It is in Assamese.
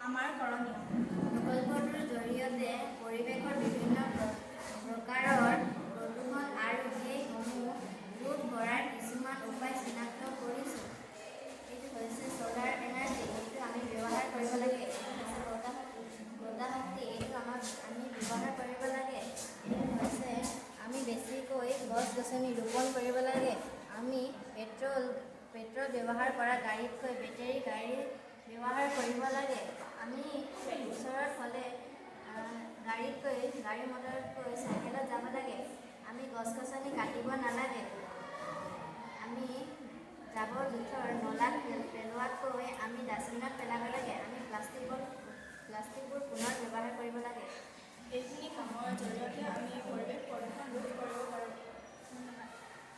আমাৰ কৰণীয়। প্ৰকল্পটোৰ জৰিয়তে পৰিৱেশৰ বিভিন্ন প্ৰকাৰৰ প্ৰদূষণ আৰু সেইসমূহ ৰোধ কৰাৰ কিছুমান উপায় চিনাক্ত কৰিছোঁ। এইটো হৈছে ছ'লাৰ এনাৰ্জি, এইটো আমি ব্যৱহাৰ কৰিব লাগে। এইটো হৈছে বতাহ শক্তি, এইটো আমি ব্যৱহাৰ কৰিব লাগে। এইটো হৈছে আমি বেছিকৈ গছ-গছনি ৰোপণ কৰিব লাগে। আমি পেট্ৰল ব্যৱহাৰ কৰা গাড়ীতকৈ বেটেৰী গাড়ী ব্যৱহাৰ কৰিব লাগে। আমি ওচৰত হ'লে গাড়ী মটৰতকৈ চাইকেলত যাব লাগে। আমি গছ-গছনি কাটিব নালাগে। আমি জাবৰ-জোথৰ নলাত পেলোৱাতকৈ আমি ডাষ্টবিনত পেলাবলৈ